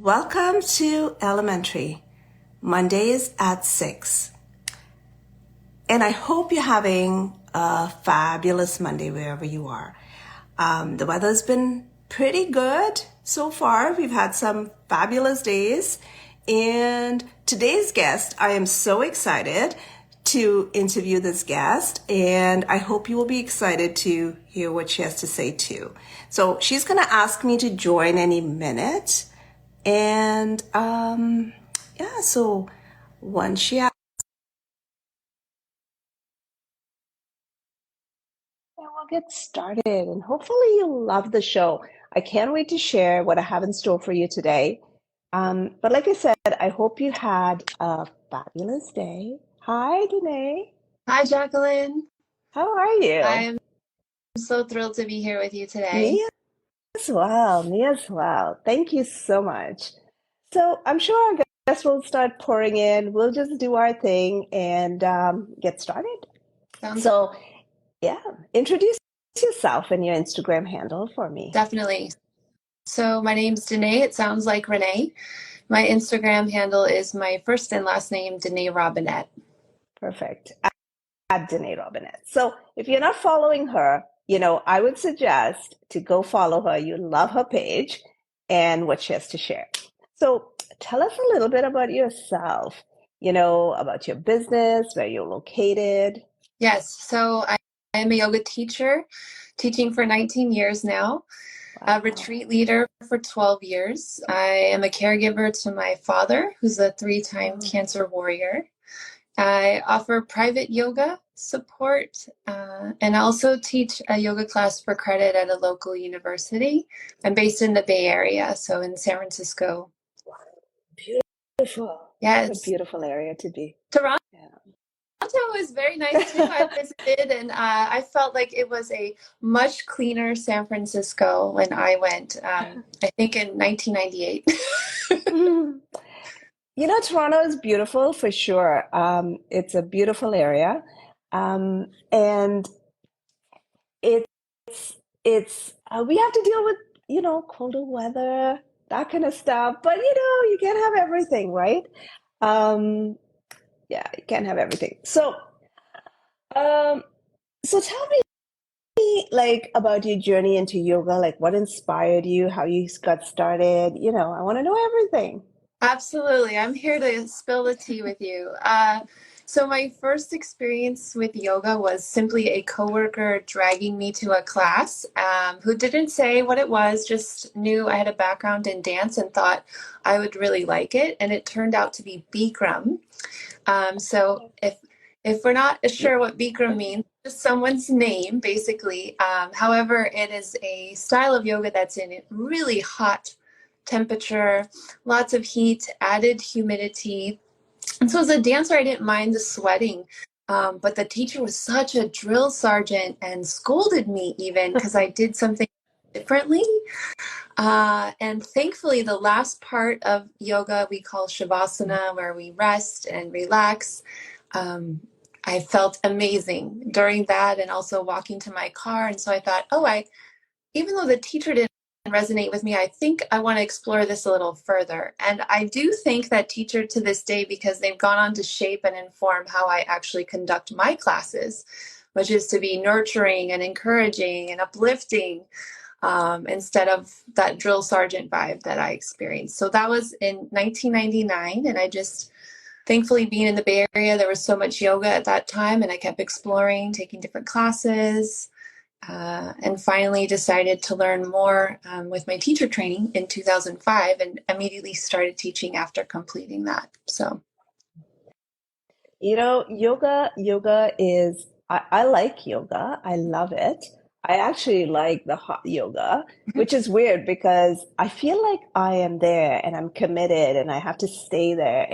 Welcome to Elementary, Mondays at 6. And I hope you're having a fabulous Monday wherever you are. The weather's been pretty good so far. We've had some fabulous days. And today's guest, I am so excited to interview this guest, and I hope you will be excited to hear what she has to say too. So she's going to ask me to join any minute. And so once she asks, we'll get started, and hopefully you'll love the show. I can't wait to share what I have in store for you today. But like I said, I hope you had a fabulous day. Hi, Danae. Hi, Jacqueline. How are you? I'm so thrilled to be here with you today. Me as well. Me as well. Thank you so much. So I'm sure our guests will start pouring in. We'll just do our thing and get started. So, introduce yourself and your Instagram handle for me. Definitely. So my name's Danae. It sounds like Renee. My Instagram handle is my first and last name, Danae Robinett. Perfect. At Danae Robinett. So if you're not following her, I would suggest to go follow her. You love her page and what she has to share. So tell us a little bit about yourself, about your business, where you're located. Yes. So I am a yoga teacher, teaching for 19 years now. Wow. A retreat leader for 12 years. I am a caregiver to my father, who's a 3-time cancer warrior. I offer private yoga support and also teach a yoga class for credit at a local university. I'm based in the Bay Area, so in San Francisco. Beautiful. Yes. It's a beautiful area to be. Toronto was very nice too. I visited and I felt like it was a much cleaner San Francisco when I went, I think in 1998. Toronto is beautiful for sure. It's a beautiful area. And it's we have to deal with, colder weather, that kind of stuff. But, you can't have everything, right? You can't have everything. So tell me about your journey into yoga, like what inspired you, how you got started. I want to know everything. Absolutely. I'm here to spill the tea with you. So my first experience with yoga was simply a coworker dragging me to a class who didn't say what it was, just knew I had a background in dance and thought I would really like it. And it turned out to be Bikram. So if we're not sure what Bikram means, just someone's name, basically. However, it is a style of yoga that's in really hot temperature, lots of heat, added humidity. And so as a dancer, I didn't mind the sweating. But the teacher was such a drill sergeant and scolded me even because I did something differently. And thankfully, the last part of yoga we call shavasana, where we rest and relax. I felt amazing during that and also walking to my car. And so I thought, even though the teacher didn't resonate with me, I think I want to explore this a little further. And I do thank that teacher to this day because they've gone on to shape and inform how I actually conduct my classes, which is to be nurturing and encouraging and uplifting instead of that drill sergeant vibe that I experienced. So that was in 1999. And I just, thankfully being in the Bay Area, there was so much yoga at that time and I kept exploring, taking different classes. And finally decided to learn more with my teacher training in 2005 and immediately started teaching after completing that. So, yoga is, I like yoga. I love it. I actually like the hot yoga, which is weird because I feel like I am there and I'm committed and I have to stay there.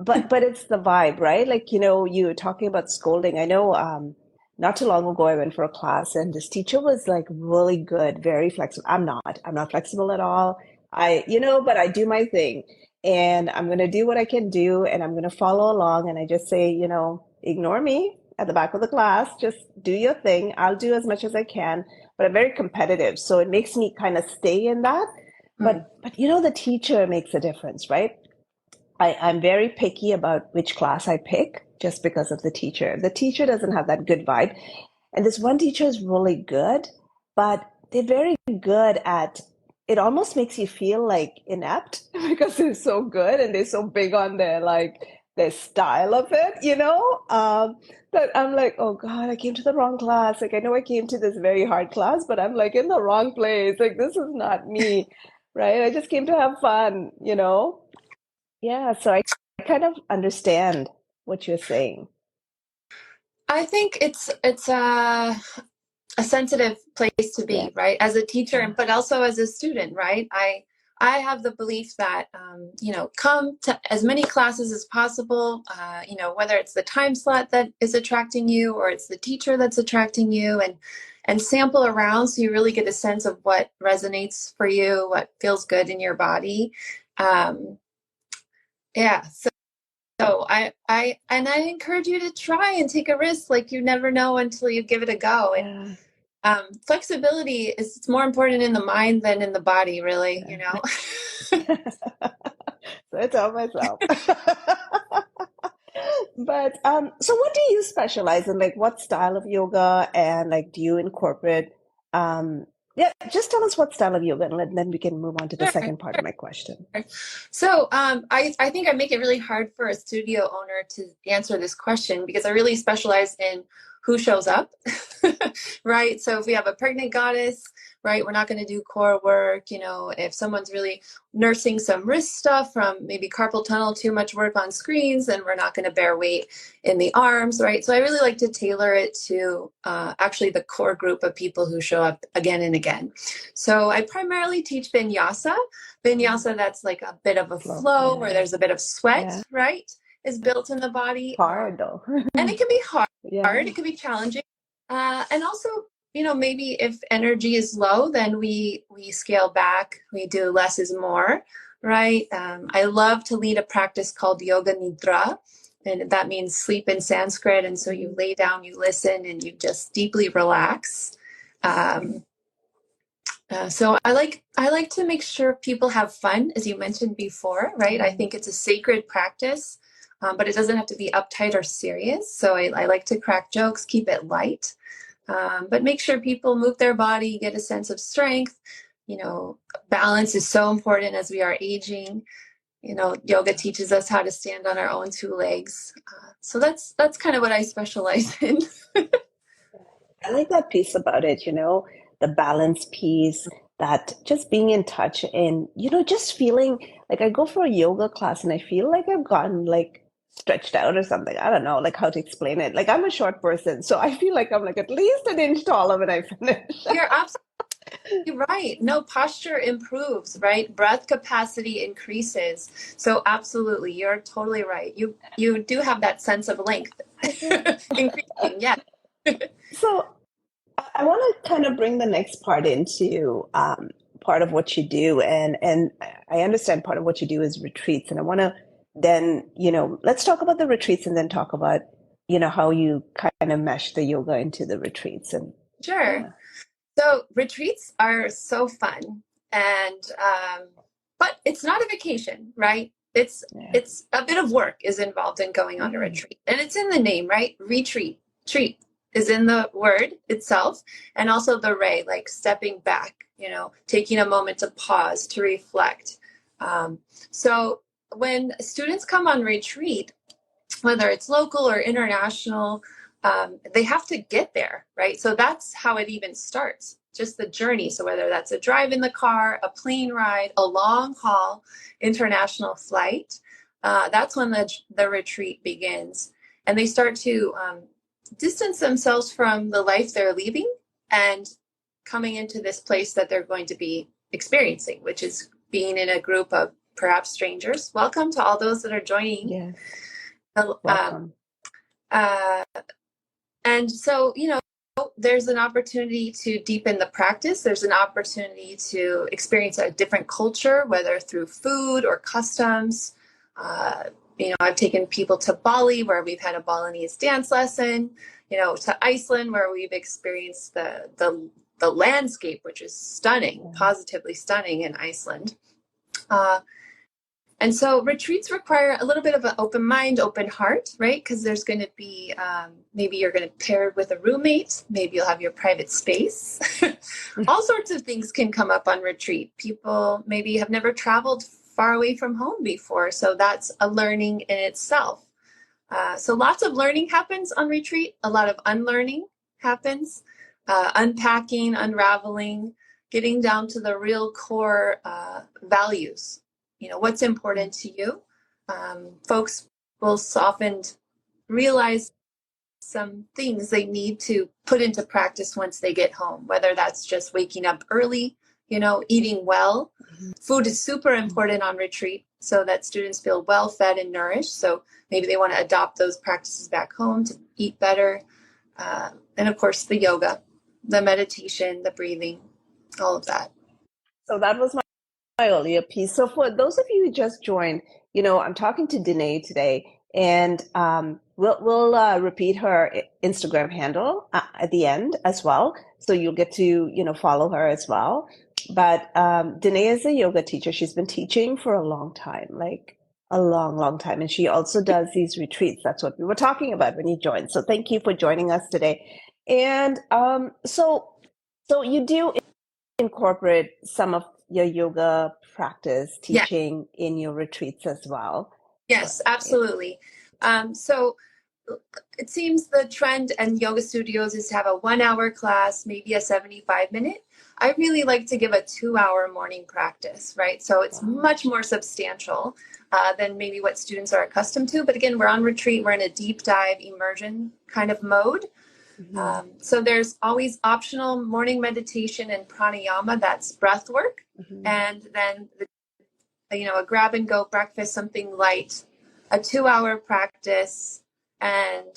But it's the vibe, right? Like, you were talking about scolding. I know, not too long ago, I went for a class and this teacher was like really good, very flexible. I'm not flexible at all. But I do my thing and I'm going to do what I can do and I'm going to follow along. And I just say, ignore me at the back of the class, just do your thing. I'll do as much as I can, but I'm very competitive. So it makes me kind of stay in that. Mm. But the teacher makes a difference, right? I'm very picky about which class I pick just because of the teacher. If the teacher doesn't have that good vibe, and this one teacher is really good, but they're very good at it almost makes you feel like inept because they're so good and they're so big on their style of it. That I'm like, oh God, I came to the wrong class. Like I know I came to this very hard class, but I'm like in the wrong place. Like this is not me, right? I just came to have fun. Yeah, so I kind of understand what you're saying. I think it's a sensitive place to Yeah. be, right? As a teacher, but also as a student, right? I have the belief that come to as many classes as possible. Whether it's the time slot that is attracting you or it's the teacher that's attracting you, and sample around so you really get a sense of what resonates for you, what feels good in your body. Yeah. So I encourage you to try and take a risk. Like you never know until you give it a go. And Yeah. flexibility it's more important in the mind than in the body, really, So I tell myself. But so what do you specialize in? Like what style of yoga and like do you incorporate yeah, just tell us what style of yoga and then we can move on to the Sure. second part of my question. So I think I make it really hard for a studio owner to answer this question because I really specialize in who shows up, right? So if we have a pregnant goddess, right, we're not going to do core work. If someone's really nursing some wrist stuff from maybe carpal tunnel, too much work on screens, then we're not going to bear weight in the arms, right? So I really like to tailor it to actually the core group of people who show up again and again. So I primarily teach vinyasa that's like a bit of a Flow. flow where Yeah. there's a bit of sweat, Yeah. right, is built in the body. Hard though. And it can be hard, Yeah. it can be challenging. And also, maybe if energy is low, then we scale back, we do less is more, right? I love to lead a practice called yoga nidra, and that means sleep in Sanskrit. And so you lay down, you listen, and you just deeply relax. Um, so I like to make sure people have fun, as you mentioned before, right? I think it's a sacred practice, but it doesn't have to be uptight or serious. So I like to crack jokes, keep it light, but make sure people move their body, get a sense of strength. Balance is so important as we are aging. Yoga teaches us how to stand on our own two legs. So that's kind of what I specialize in. I like that piece about it, the balance piece, that just being in touch and, just feeling like I go for a yoga class and I feel like I've gotten like stretched out or something. I don't know like how to explain it. Like I'm a short person, so I feel like I'm like at least an inch taller when I finish. You're absolutely right. No, posture improves, right? Breath capacity increases. So absolutely, you're totally right. You do have that sense of length increasing. Yeah. So I want to kind of bring the next part into part of what you do, and I understand part of what you do is retreats, and I want to then let's talk about the retreats and then talk about how you kind of mesh the yoga into the retreats and Sure. yeah. So retreats are so fun, and but it's not a vacation, right? It's Yeah. it's a bit of work is involved in going on a retreat, and it's in the name, right? Retreat, treat is in the word itself, and also the ray, like stepping back, taking a moment to pause, to reflect. So when students come on retreat, whether it's local or international, they have to get there, right? So that's how it even starts, just the journey. So whether that's a drive in the car, a plane ride, a long haul international flight, that's when the retreat begins. And they start to distance themselves from the life they're leaving and coming into this place that they're going to be experiencing, which is being in a group of perhaps strangers. Welcome to all those that are joining. Yeah. Um, Welcome. and so, there's an opportunity to deepen the practice. There's an opportunity to experience a different culture, whether through food or customs. I've taken people to Bali where we've had a Balinese dance lesson, to Iceland where we've experienced the the landscape, which is stunning, positively stunning in Iceland. And so retreats require a little bit of an open mind, open heart, right? Because there's going to be, maybe you're going to pair with a roommate. Maybe you'll have your private space. All sorts of things can come up on retreat. People maybe have never traveled far away from home before. So that's a learning in itself. So lots of learning happens on retreat. A lot of unlearning happens, unpacking, unraveling, getting down to the real core values. You know, what's important to you. Folks will often realize some things they need to put into practice once they get home, whether that's just waking up early, you know, eating well. Food is super important on retreat so that students feel well fed and nourished. So maybe they want to adopt those practices back home to eat better. And of course, the yoga, the meditation, the breathing, all of that. So that was my earlier piece. So for those of you who just joined, you know, I'm talking to Danae today, and we'll repeat her Instagram handle at the end as well, so you'll get to, you know, follow her as well. But Danae is a yoga teacher. She's been teaching for a long time, like a long, long time, and she also does these retreats. That's what we were talking about when you joined. So thank you for joining us today. And so you do incorporate some of your yoga practice teaching in your retreats as well. Yes, absolutely. So it seems the trend in yoga studios is to have a 1 hour class, maybe a 75-minute. I really like to give a 2-hour morning practice, right? So it's much more substantial than maybe what students are accustomed to. But again, we're on retreat. We're in a deep dive immersion kind of mode. So there's always optional morning meditation and pranayama, that's breath work. And then, a grab and go breakfast, something light, a 2-hour practice. And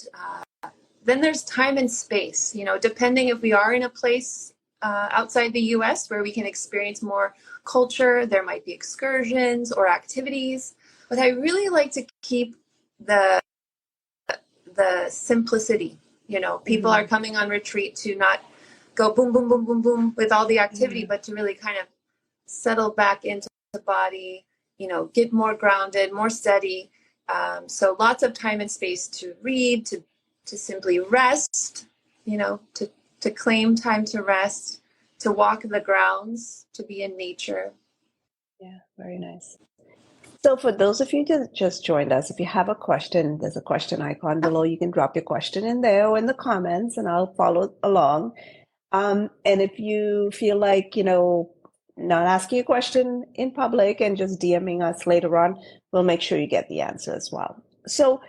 then there's time and space, depending if we are in a place outside the US where we can experience more culture, there might be excursions or activities. But I really like to keep the simplicity. People are coming on retreat to not go boom, boom, boom, boom, boom with all the activity, but to really kind of settle back into the body, get more grounded, more steady. So lots of time and space to read, to simply rest, to claim time to rest, to walk the grounds, to be in nature. Yeah, very nice. So for those of you that just joined us, if you have a question, there's a question icon below. You can drop your question in there or in the comments, and I'll follow along. And if you feel like, not asking a question in public and just DMing us later on, we'll make sure you get the answer as well. So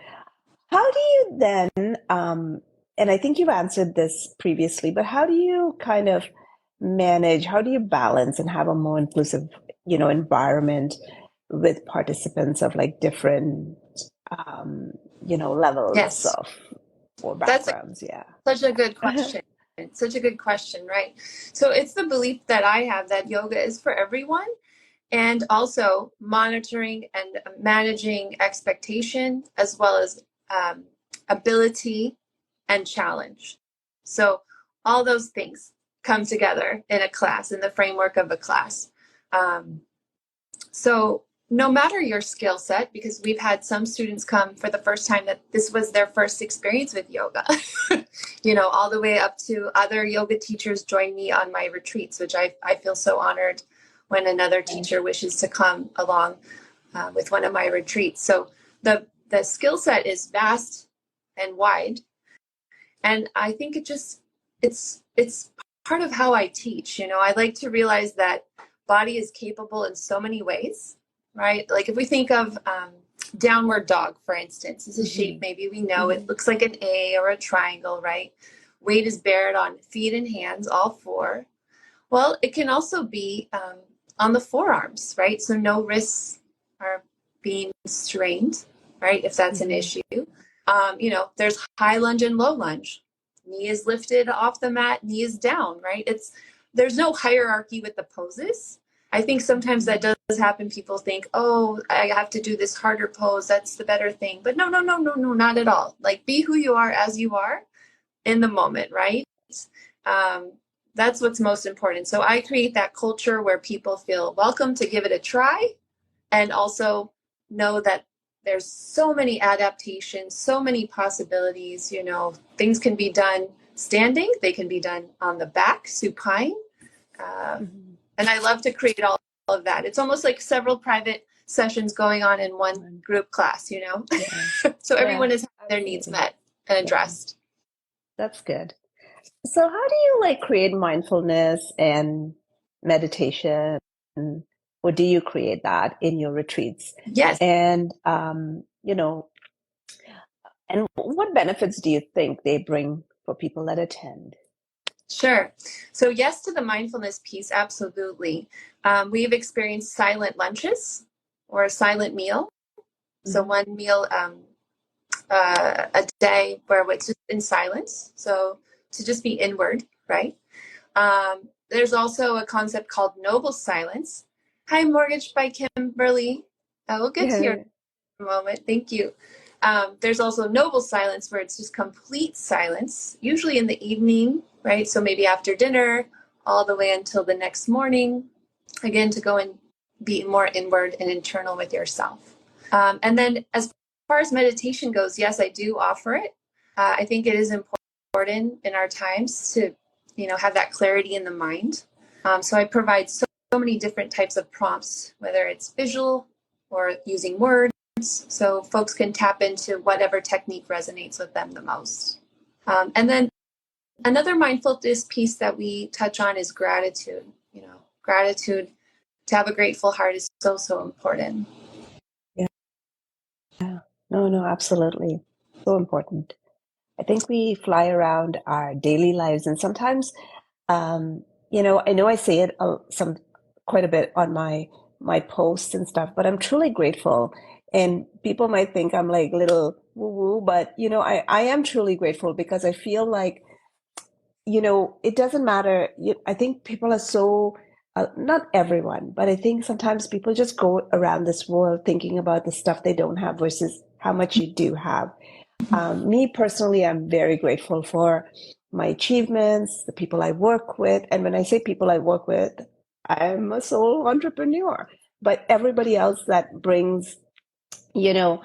how do you then, and I think you've answered this previously, but how do you kind of manage, how do you balance and have a more inclusive, environment with participants of like different, levels of or backgrounds? Such a good question. Such a good question, right? So it's the belief that I have that yoga is for everyone, and also monitoring and managing expectation as well as ability and challenge. So all those things come together in a class, in the framework of a class. So no matter your skill set, because we've had some students come for the first time that this was their first experience with yoga, all the way up to other yoga teachers join me on my retreats, which I feel so honored when another teacher wishes to come along with one of my retreats. So the skill set is vast and wide. And I think it's part of how I teach. I like to realize that body is capable in so many ways, right? Like if we think of downward dog, for instance, is a shape maybe we know. It looks like an A or a triangle, right? Weight is bared on feet and hands, all four. Well, it can also be on the forearms, right? So no wrists are being strained, right? If that's an issue. There's high lunge and low lunge. Knee is lifted off the mat, knee is down, right? There's no hierarchy with the poses. I think sometimes that does happen. People think, oh, I have to do this harder pose. That's the better thing. But no, not at all. Like be who you are as you are in the moment, right? That's what's most important. So I create that culture where people feel welcome to give it a try, and also know that there's so many adaptations, so many possibilities. You know, things can be done standing, they can be done on the back, supine. And I love to create all of that. It's almost like several private sessions going on in one group class, you know? Yeah. So everyone Yeah, is having their needs absolutely. met and Yeah, addressed. that's good. So how do you like create mindfulness and meditation? Or do you create that in your retreats? Yes, And and what benefits do you think they bring for people that attend? sure. So yes to the mindfulness piece, absolutely. We've experienced silent lunches or a silent meal. So Mhm. one meal a day where it's just in silence. So to just be inward, right? There's also a concept called noble silence. Hi, Mortgage by Kimberly. I will get to your Yeah. moment. Thank you. There's also noble silence where it's just complete silence, usually in the evening, right? So maybe after dinner, all the way until the next morning, again, to go and be more inward and internal with yourself. And then as far as meditation goes, yes, I do offer it. I think it is important in our times to, have that clarity in the mind. So I provide so many different types of prompts, whether it's visual or using words, so folks can tap into whatever technique resonates with them the most. And then another mindfulness piece that we touch on is gratitude. Gratitude, to have a grateful heart is so important. Yeah. No, absolutely. So important. I think we fly around our daily lives, and sometimes, I know I say it quite a bit on my posts and stuff, but I'm truly grateful. And people might think I'm like little woo woo, but I am truly grateful because I feel like it doesn't matter. I think people are so, not everyone, but I think sometimes people just go around this world thinking about the stuff they don't have versus how much you do have. Me personally, I'm very grateful for my achievements, the people I work with. And when I say people I work with, I'm a sole entrepreneur. But everybody else that brings you know,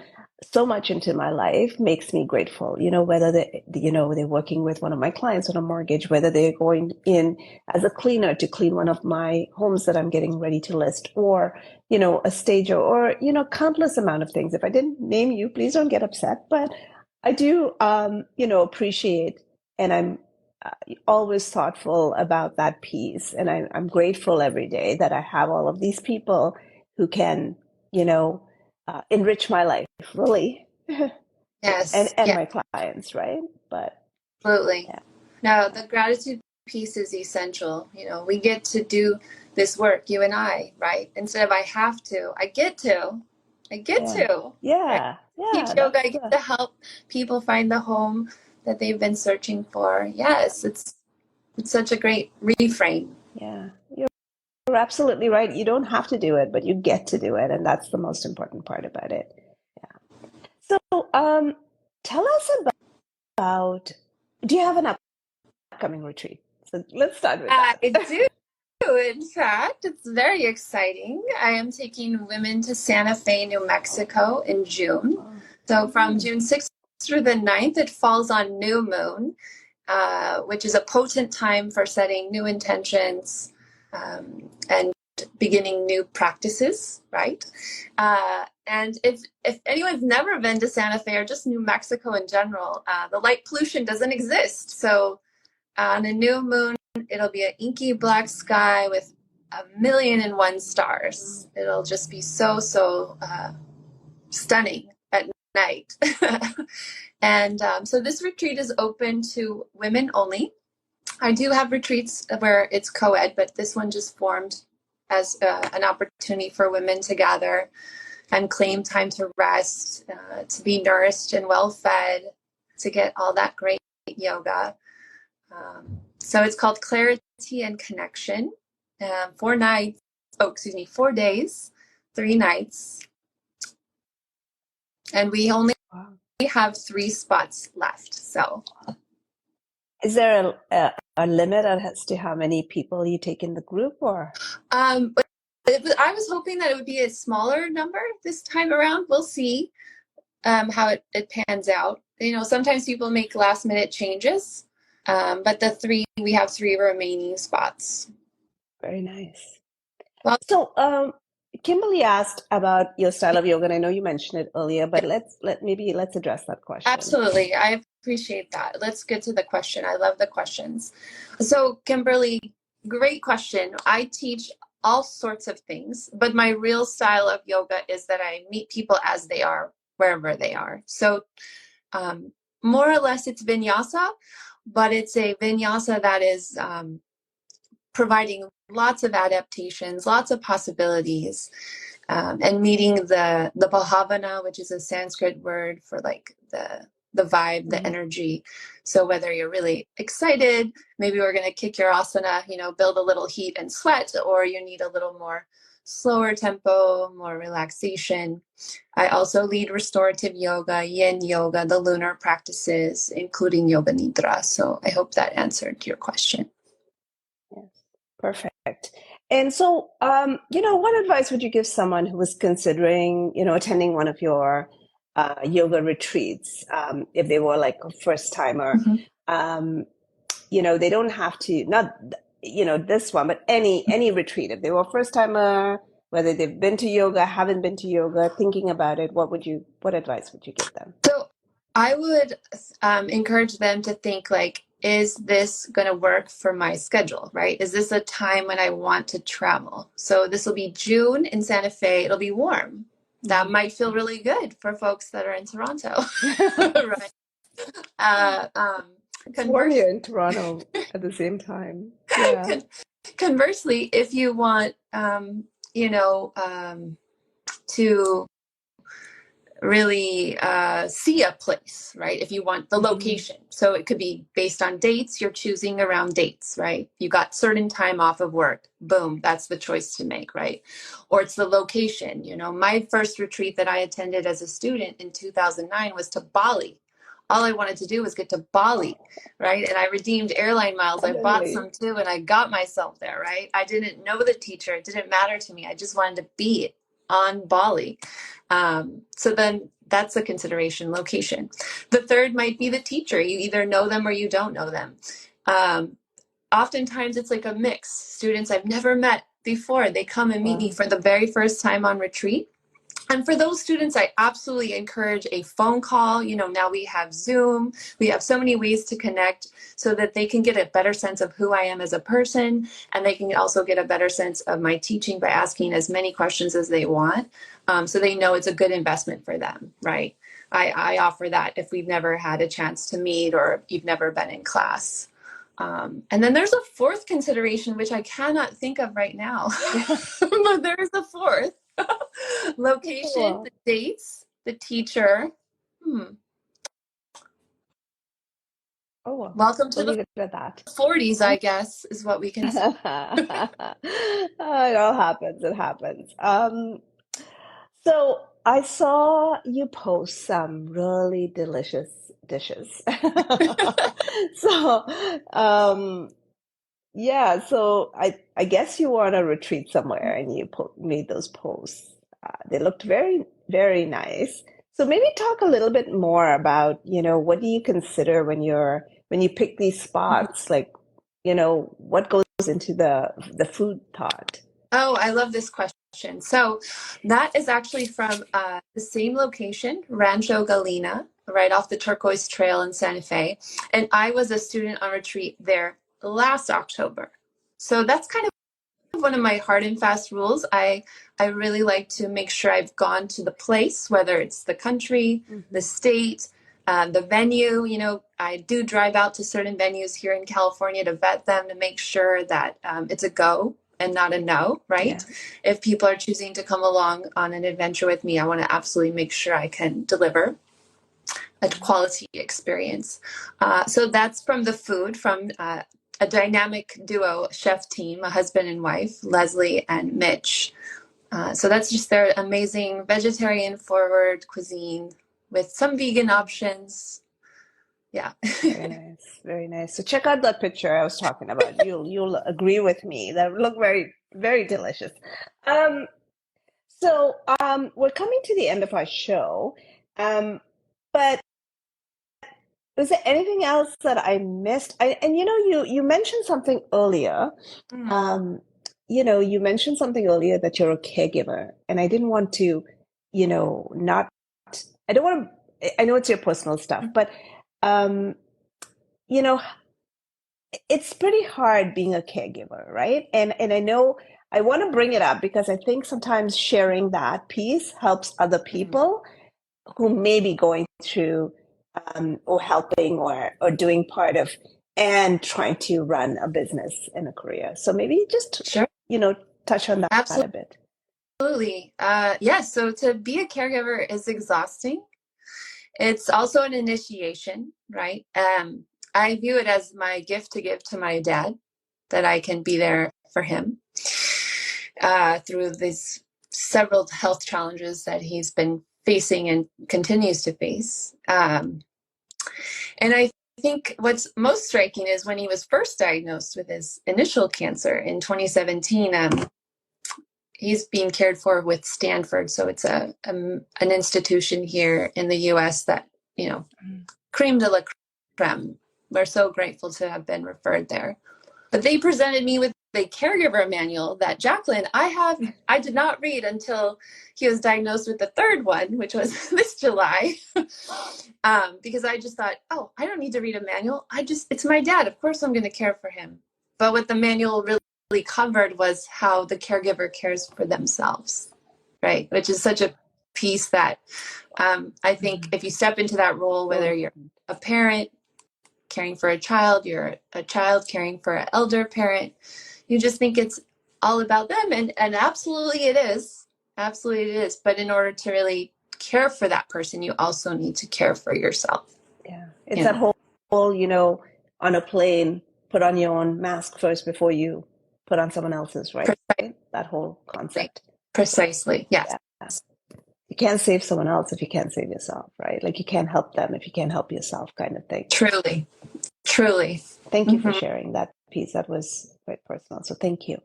so much into my life makes me grateful. Whether they're working with one of my clients on a mortgage, whether they're going in as a cleaner to clean one of my homes that I'm getting ready to list, or, a stager, or, countless amount of things. If I didn't name you, please don't get upset. But I do, appreciate, and I'm always thoughtful about that piece. And I'm grateful every day that I have all of these people who can, enrich my life, really, Yes, and yeah, my clients, right? But absolutely. yeah, No, the gratitude piece is essential. We get to do this work, you and I, right? Instead of I have to, I get to. I get yeah, to, right? Teach yoga, I That's get to help people find the home that they've been searching for. Yes, it's such a great reframe. yeah. You're absolutely right. You don't have to do it, but you get to do it, and that's the most important part about it. So, tell us about. Do you have an upcoming retreat? So let's start with I that. do. In fact, it's very exciting. I am taking women to Santa Fe, New Mexico in June. Oh, So from June 6th through the 9th, it falls on new moon, which is a potent time for setting new intentions and beginning new practices, right? And if anyone's never been to Santa Fe or just New Mexico in general, the light pollution doesn't exist. So on a new moon, it'll be an inky black sky with 1,000,001 stars. It'll just be so stunning at night. And so this retreat is open to women only. I do have retreats where it's co-ed, but this one just formed as an opportunity for women to gather and claim time to rest, to be nourished and well fed, to get all that great yoga. So it's called Clarity and Connection. 4 days, 3 nights. And we only wow. have 3 spots left. So Is there a limit as to how many people you take in the group, or? But I was hoping that it would be a smaller number this time around. We'll see how it pans out. You know, sometimes people make last minute changes, but we have three remaining spots. Very nice. Well, So, Kimberly asked about your style of yoga, and I know you mentioned it earlier, but let's address that question. absolutely. I appreciate that. Let's get to the question. I love the questions. So, Kimberly, great question. I teach all sorts of things, but my real style of yoga is that I meet people as they are, wherever they are. So, more or less, it's vinyasa, but it's a vinyasa that is providing lots of adaptations, lots of possibilities, and meeting the bhavana, which is a Sanskrit word for like the vibe, the energy. So whether you're really excited, maybe we're going to kick your asana, you know, build a little heat and sweat, or you need a little more slower tempo, more relaxation. I also lead restorative yoga, yin yoga, the lunar practices, including yoga nidra. So I hope that answered your question. Yes, perfect. And so, what advice would you give someone who was considering, attending one of your yoga retreats, if they were like a first timer? They don't have to, not, this one, but any retreat. If they were a first timer, whether they've been to yoga, haven't been to yoga, thinking about it, what advice would you give them? So I would encourage them to think like, is this going to work for my schedule, right? Is this a time when I want to travel? So this will be June in Santa Fe. It'll be warm. That might feel really good for folks that are in Toronto, right? It's warm here in Toronto at the same time. Yeah. Conversely, if you want, to really see a place, right? If you want the location. So it could be based on dates. You're choosing around dates, right? You got certain time off of work. Boom, that's the choice to make, right? Or it's the location. You know, my first retreat that I attended as a student in 2009 was to Bali. All I wanted to do was get to Bali, right? And I redeemed airline miles. I bought some too, and I got myself there, right? I didn't know the teacher. It didn't matter to me. I just wanted to be on Bali. So then that's a consideration, location. The third might be the teacher. You either know them or you don't know them. Oftentimes it's like a mix. Students I've never met before, they come and meet me for the very first time on retreat. And for those students, I absolutely encourage a phone call. You know, now we have Zoom. We have so many ways to connect so that they can get a better sense of who I am as a person. And they can also get a better sense of my teaching by asking as many questions as they want. So they know it's a good investment for them, right? I offer that if we've never had a chance to meet or you've never been in class. And then there's a fourth consideration, which I cannot think of right now, but there is a fourth. Location, the dates, the teacher. Welcome to the 40s, I guess, is what we can say. It all happens. It happens. So I saw you post some really delicious dishes. So, yeah, so I guess you were on a retreat somewhere and you made those posts. They looked very, very nice. So maybe talk a little bit more about, what do you consider when you pick these spots? Like, what goes into the food thought? Oh, I love this question. So that is actually from the same location, Rancho Galena, right off the Turquoise Trail in Santa Fe. And I was a student on retreat there last October. So that's kind of one of my hard and fast rules. I really like to make sure I've gone to the place, whether it's the country, the state, the venue. You know, I do drive out to certain venues here in California to vet them to make sure that it's a go and not a no, right? Yeah. If people are choosing to come along on an adventure with me, I want to absolutely make sure I can deliver a quality experience. So that's from the food, from a dynamic duo chef team, a husband and wife, Leslie and Mitch. So that's just their amazing vegetarian forward cuisine with some vegan options. Yeah. Very nice, very nice. So check out that picture I was talking about. You'll agree with me. That look very, very delicious. Um, we're coming to the end of our show. But was there anything else that I missed? And you mentioned something earlier. Mm, Um, you mentioned something earlier that you're a caregiver, and I didn't want to, not. I don't want to. I know it's your personal stuff, but um, you know, it's pretty hard being a caregiver, right? And I know I want to bring it up because I think sometimes sharing that piece helps other mm. people who may be going through or helping or doing part of and trying to run a business and a career. So maybe just, Sure. touch on that a bit. Absolutely. Yes. So to be a caregiver is exhausting. It's also an initiation, right? I view it as my gift to give to my dad, that I can be there for him through these several health challenges that he's been facing and continues to face. And I think what's most striking is when he was first diagnosed with his initial cancer in 2017. He's being cared for with Stanford, so it's an institution here in the U.S. that, creme de la creme. We're so grateful to have been referred there. But they presented me with a caregiver manual that, Jacqueline, I did not read until he was diagnosed with the third one, which was this July, because I just thought, oh, I don't need to read a manual. It's my dad. Of course I'm going to care for him. But what the manual really covered was how the caregiver cares for themselves, right? Which is such a piece that I think if you step into that role, whether you're a parent caring for a child, you're a child caring for an elder parent, you just think it's all about them. And absolutely it is. Absolutely it is. But in order to really care for that person, you also need to care for yourself. Yeah. It's that whole, on a plane, put on your own mask first before you put on someone else's, right? That whole concept. Precisely. Yes. Yeah. You can't save someone else if you can't save yourself, right? Like you can't help them if you can't help yourself, kind of thing. Truly. Thank you for sharing that piece. That was quite personal. So thank you.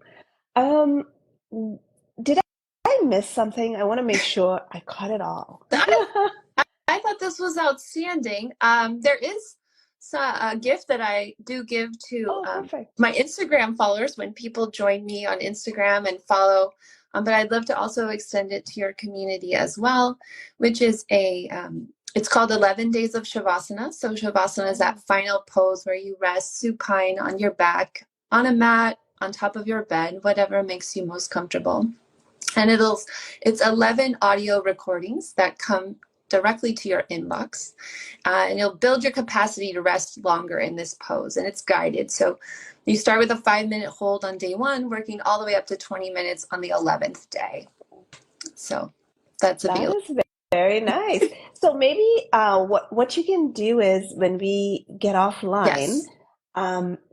Did I miss something? I want to make sure I caught it all. I thought this was outstanding. There is a gift that I do give to my Instagram followers when people join me on Instagram and follow. But I'd love to also extend it to your community as well, which is it's called 11 Days of Shavasana. So Shavasana is that final pose where you rest supine on your back, on a mat, on top of your bed, whatever makes you most comfortable. And it's 11 audio recordings that come directly to your inbox, and you'll build your capacity to rest longer in this pose, and it's guided. So you start with a 5-minute hold on day 1, working all the way up to 20 minutes on the 11th day. So that's available. That is very nice. So maybe what you can do is when we get offline,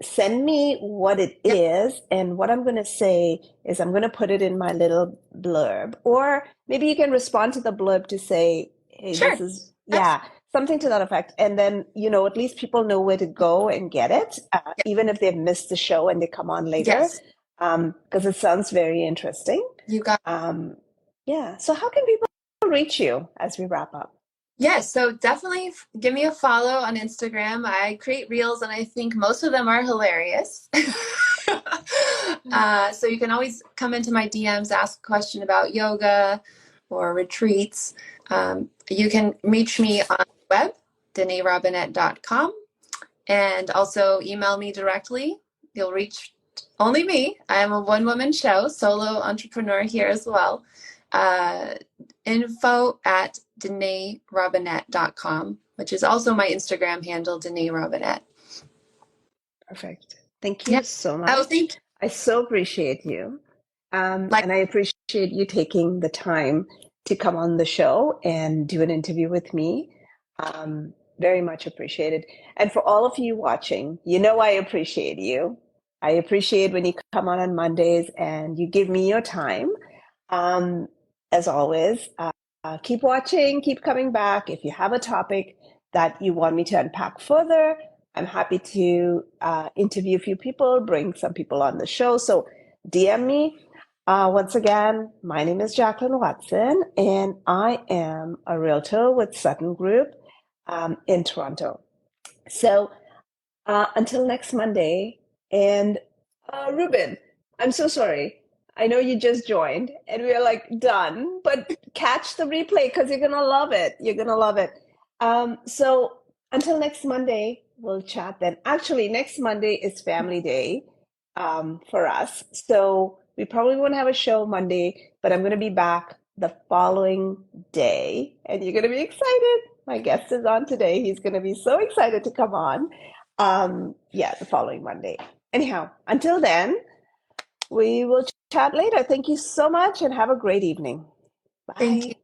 send me what it is, and what I'm going to say is I'm going to put it in my little blurb, or maybe you can respond to the blurb to say, hey, this is, something to that effect. And then, at least people know where to go and get it, even if they've missed the show and they come on later, because it sounds very interesting. You got So how can people reach you as we wrap up? Yes, so definitely give me a follow on Instagram. I create reels, and I think most of them are hilarious. So you can always come into my DMs, ask a question about yoga or retreats. You can reach me on the web, DanaeRobinett.com, and also email me directly. You'll reach only me. I am a one-woman show, solo entrepreneur here as well. Info at DanaeRobinett.com, which is also my Instagram handle, Danae Robinett. Perfect. Thank you so much. I so appreciate you. And I appreciate you taking the time to come on the show and do an interview with me. Very much appreciated. And for all of you watching, I appreciate you. I appreciate when you come on Mondays and you give me your time. As always, keep watching, keep coming back. If you have a topic that you want me to unpack further, I'm happy to interview a few people, bring some people on the show. So DM me. Once again, my name is Jacqueline Watson, and I am a realtor with Sutton Group in Toronto. So until next Monday. And Ruben, I'm so sorry. I know you just joined and we're like done, but catch the replay because you're going to love it. You're going to love it. So until next Monday, we'll chat then. Actually, next Monday is Family Day for us. So we probably won't have a show Monday, but I'm going to be back the following day and you're going to be excited. My guest is on today. He's going to be so excited to come on. The following Monday. Anyhow, until then, we will chat later. Thank you so much and have a great evening. Bye. Thank you.